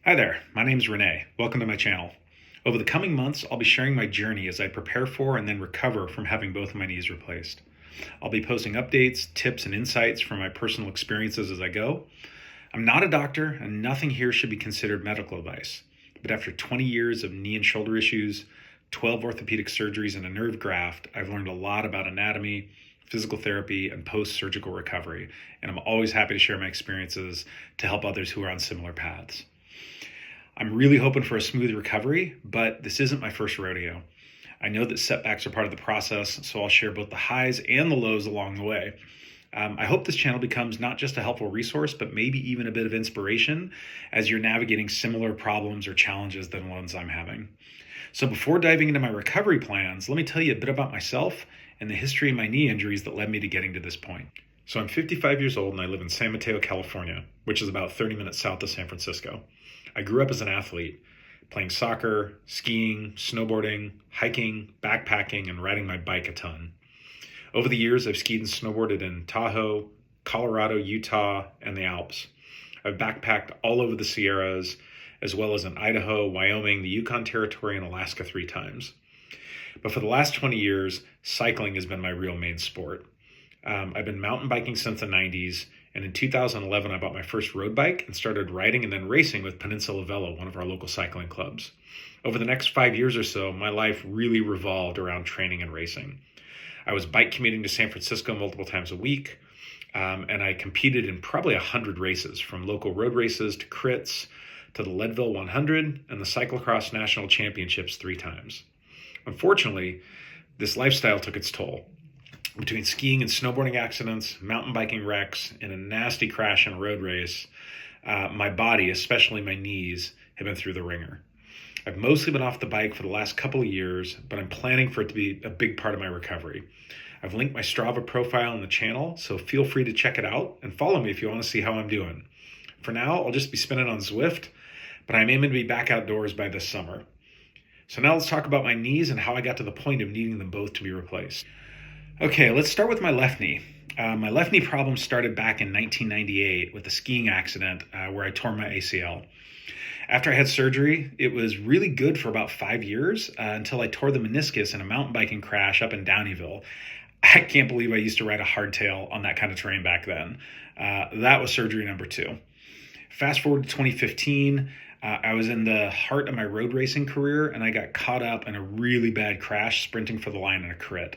Hi there, my name is Renee. Welcome to my channel. Over the coming months, I'll be sharing my journey as I prepare for and then recover from having both of my knees replaced. I'll be posting updates, tips, and insights from my personal experiences as I go. I'm not a doctor, and nothing here should be considered medical advice. But after 20 years of knee and shoulder issues, 12 orthopedic surgeries, and a nerve graft, I've learned a lot about anatomy, physical therapy, and post-surgical recovery, and I'm always happy to share my experiences to help others who are on similar paths. I'm really hoping for a smooth recovery, but this isn't my first rodeo. I know that setbacks are part of the process, so I'll share both the highs and the lows along the way. I hope this channel becomes not just a helpful resource, but maybe even a bit of inspiration as you're navigating similar problems or challenges than ones I'm having. So before diving into my recovery plans, let me tell you a bit about myself and the history of my knee injuries that led me to getting to this point. So I'm 55 years old and I live in San Mateo, California, which is about 30 minutes south of San Francisco. I grew up as an athlete, playing soccer, skiing, snowboarding, hiking, backpacking, and riding my bike a ton. Over the years, I've skied and snowboarded in Tahoe, Colorado, Utah, and the Alps. I've backpacked all over the Sierras, as well as in Idaho, Wyoming, the Yukon Territory, and Alaska 3 times. But for the last 20 years, cycling has been my real main sport. I've been mountain biking since the 90s, and in 2011, I bought my first road bike and started riding and then racing with Peninsula Velo, one of our local cycling clubs. Over the next 5 years or so, my life really revolved around training and racing. I was bike commuting to San Francisco multiple times a week, and I competed in probably 100 races, from local road races to crits to the Leadville 100 and the Cyclocross National Championships 3 times. Unfortunately, this lifestyle took its toll. Between skiing and snowboarding accidents, mountain biking wrecks, and a nasty crash in a road race, my body, especially my knees, have been through the ringer. I've mostly been off the bike for the last couple of years, but I'm planning for it to be a big part of my recovery. I've linked my Strava profile in the channel, so feel free to check it out and follow me if you want to see how I'm doing. For now, I'll just be spinning on Zwift, but I'm aiming to be back outdoors by this summer. So now let's talk about my knees and how I got to the point of needing them both to be replaced. Okay, let's start with my left knee. My left knee problem started back in 1998 with a skiing accident where I tore my ACL. After I had surgery, it was really good for about 5 years until I tore the meniscus in a mountain biking crash up in Downeyville. I can't believe I used to ride a hardtail on that kind of terrain back then. That was surgery number 2. Fast forward to 2015, I was in the heart of my road racing career and I got caught up in a really bad crash sprinting for the line in a crit.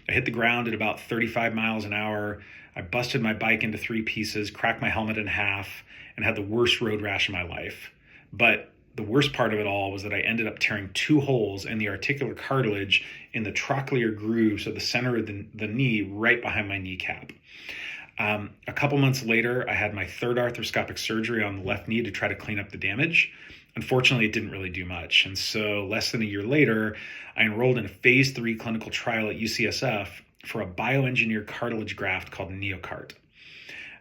I hit the ground at about 35 miles an hour. I busted my bike into 3 pieces, cracked my helmet in half, and had the worst road rash of my life. But the worst part of it all was that I ended up tearing 2 holes in the articular cartilage in the trochlear grooves of the center of the knee right behind my kneecap. A couple months later, I had my 3rd arthroscopic surgery on the left knee to try to clean up the damage. Unfortunately, it didn't really do much. And so less than a year later, I enrolled in a phase 3 clinical trial at UCSF for a bioengineered cartilage graft called NeoCart.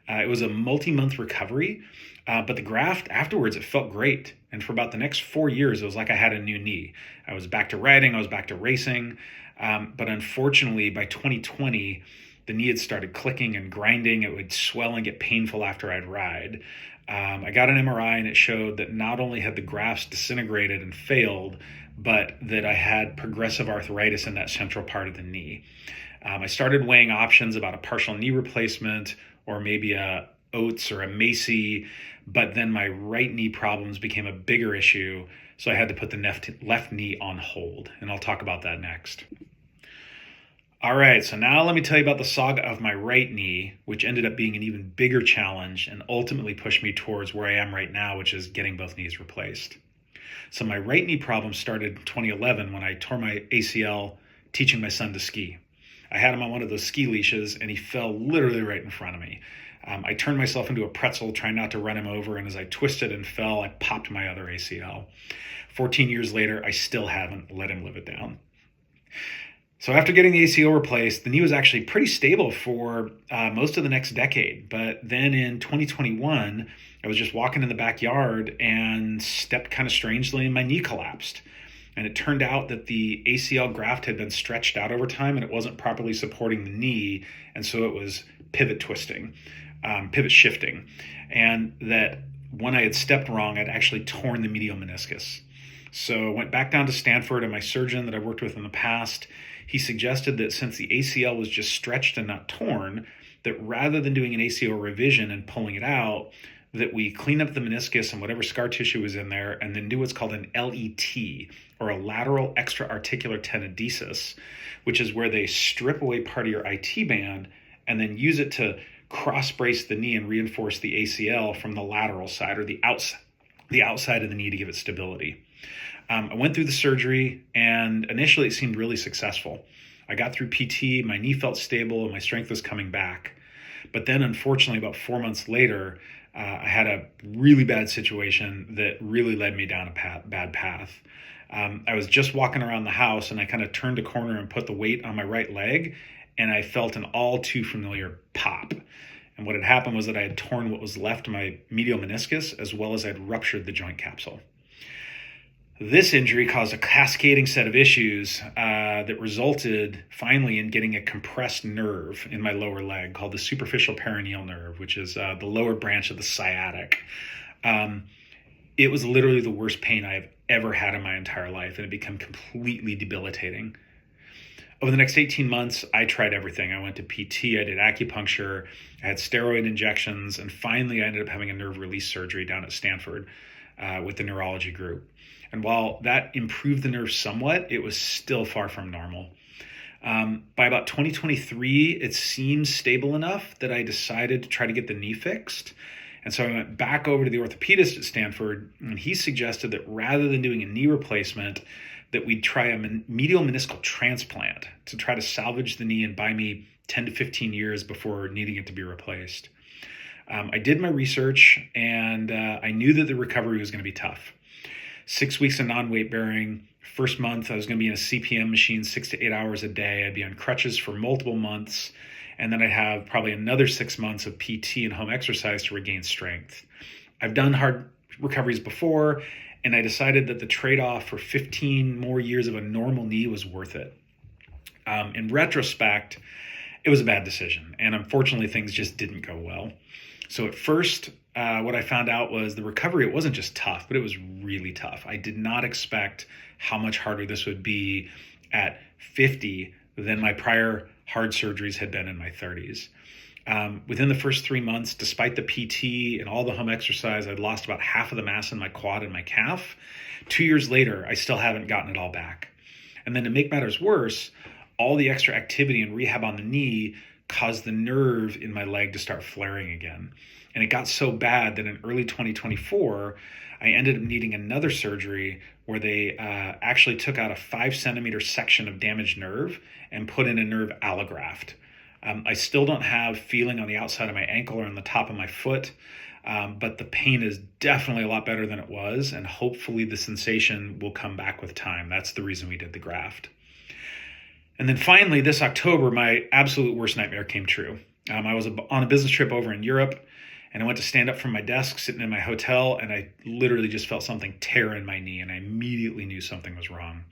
It was a multi-month recovery, but the graft afterwards, it felt great. And for about the next 4 years, it was like I had a new knee. I was back to riding, I was back to racing. But unfortunately, by 2020, the knee had started clicking and grinding. It would swell and get painful after I'd ride. I got an MRI and it showed that not only had the grafts disintegrated and failed, but that I had progressive arthritis in that central part of the knee. I started weighing options about a partial knee replacement or maybe a OATS or a MACI, but then my right knee problems became a bigger issue, so I had to put the left knee on hold, and I'll talk about that next. All right, so now let me tell you about the saga of my right knee, which ended up being an even bigger challenge and ultimately pushed me towards where I am right now, which is getting both knees replaced. So my right knee problem started in 2011 when I tore my ACL teaching my son to ski. I had him on one of those ski leashes and he fell literally right in front of me. I turned myself into a pretzel trying not to run him over, and as I twisted and fell, I popped my other ACL. 14 years later, I still haven't let him live it down. So after getting the ACL replaced, the knee was actually pretty stable for most of the next decade. But then in 2021, I was just walking in the backyard and stepped kind of strangely and my knee collapsed. And it turned out that the ACL graft had been stretched out over time and it wasn't properly supporting the knee. And so it was pivot shifting. And that when I had stepped wrong, I'd actually torn the medial meniscus. So I went back down to Stanford, and my surgeon that I worked with in the past, he suggested that since the ACL was just stretched and not torn, that rather than doing an ACL revision and pulling it out, that we clean up the meniscus and whatever scar tissue was in there, and then do what's called an LET, or a lateral extra-articular tenodesis, which is where they strip away part of your IT band and then use it to cross-brace the knee and reinforce the ACL from the lateral side, or the outside of the knee, to give it stability. I went through the surgery, and initially it seemed really successful. I got through PT, my knee felt stable, and my strength was coming back. But then, unfortunately, about 4 months later, I had a really bad situation that really led me down a bad path. I was just walking around the house, and I kind of turned a corner and put the weight on my right leg, and I felt an all too familiar pop. And what had happened was that I had torn what was left of my medial meniscus, as well as I'd ruptured the joint capsule. This injury caused a cascading set of issues that resulted finally in getting a compressed nerve in my lower leg called the superficial peroneal nerve, which is the lower branch of the sciatic. It was literally the worst pain I have ever had in my entire life, and it became completely debilitating. Over the next 18 months, I tried everything. I went to PT, I did acupuncture, I had steroid injections, and finally I ended up having a nerve release surgery down at Stanford with the neurology group. And while that improved the nerve somewhat, it was still far from normal. By about 2023, it seemed stable enough that I decided to try to get the knee fixed. And so I went back over to the orthopedist at Stanford, and he suggested that rather than doing a knee replacement, that we'd try a medial meniscal transplant to try to salvage the knee and buy me 10 to 15 years before needing it to be replaced. I did my research, and I knew that the recovery was going to be tough. 6 weeks of non-weight bearing. First month, I was going to be in a CPM machine 6 to 8 hours a day. I'd be on crutches for multiple months. And then I'd have probably another 6 months of PT and home exercise to regain strength. I've done hard recoveries before, and I decided that the trade-off for 15 more years of a normal knee was worth it. In retrospect, it was a bad decision. And unfortunately, things just didn't go well. So at first, what I found out was the recovery, it wasn't just tough, but it was really tough. I did not expect how much harder this would be at 50 than my prior hard surgeries had been in my 30s. Within the first 3 months, despite the PT and all the home exercise, I'd lost about half of the mass in my quad and my calf. 2 years later, I still haven't gotten it all back. And then to make matters worse, all the extra activity and rehab on the knee caused the nerve in my leg to start flaring again. And it got so bad that in early 2024, I ended up needing another surgery where they actually took out a 5-centimeter section of damaged nerve and put in a nerve allograft. I still don't have feeling on the outside of my ankle or on the top of my foot, but the pain is definitely a lot better than it was, and hopefully the sensation will come back with time. That's the reason we did the graft. And then finally, this October, my absolute worst nightmare came true. I was on a business trip over in Europe, and I went to stand up from my desk sitting in my hotel, and I literally just felt something tear in my knee, and I immediately knew something was wrong.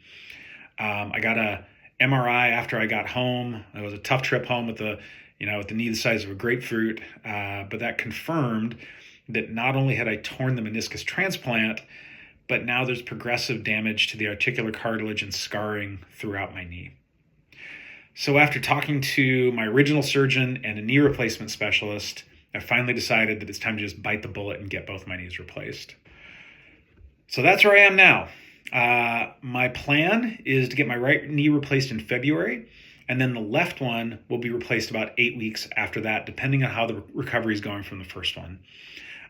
I got a MRI after I got home. It was a tough trip home with the knee the size of a grapefruit, but that confirmed that not only had I torn the meniscus transplant, but now there's progressive damage to the articular cartilage and scarring throughout my knee. So after talking to my original surgeon and a knee replacement specialist, I finally decided that it's time to just bite the bullet and get both my knees replaced. So that's where I am now. My plan is to get my right knee replaced in February, and then the left one will be replaced about 8 weeks after that, depending on how the recovery is going from the first one.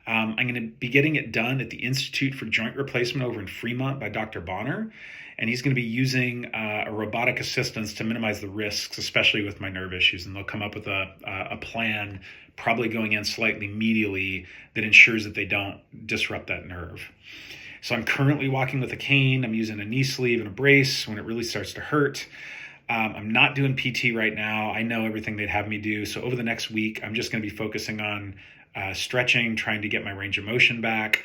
I'm going to be getting it done at the Institute for Joint Replacement over in Fremont by Dr. Bonner, and he's going to be using a robotic assistance to minimize the risks, especially with my nerve issues, and they'll come up with a plan, probably going in slightly medially, that ensures that they don't disrupt that nerve. So I'm currently walking with a cane. I'm using a knee sleeve and a brace when it really starts to hurt. I'm not doing PT right now. I know everything they'd have me do. So over the next week, I'm just going to be focusing on stretching, trying to get my range of motion back,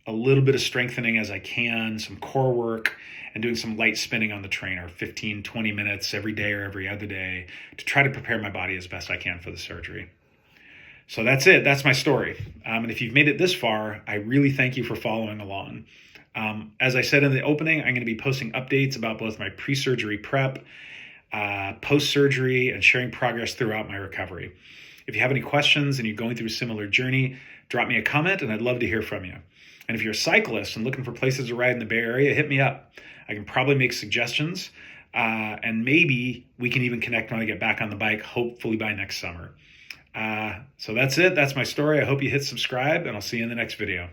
a little bit of strengthening as I can, some core work, and doing some light spinning on the trainer, 15, 20 minutes every day or every other day to try to prepare my body as best I can for the surgery. So that's it. That's my story. And if you've made it this far, I really thank you for following along. As I said in the opening, I'm going to be posting updates about both my pre-surgery prep, post-surgery, and sharing progress throughout my recovery. If you have any questions and you're going through a similar journey, drop me a comment and I'd love to hear from you. And if you're a cyclist and looking for places to ride in the Bay Area, hit me up. I can probably make suggestions, and maybe we can even connect when I get back on the bike, hopefully by next summer. So that's it. That's my story. I hope you hit subscribe, and I'll see you in the next video.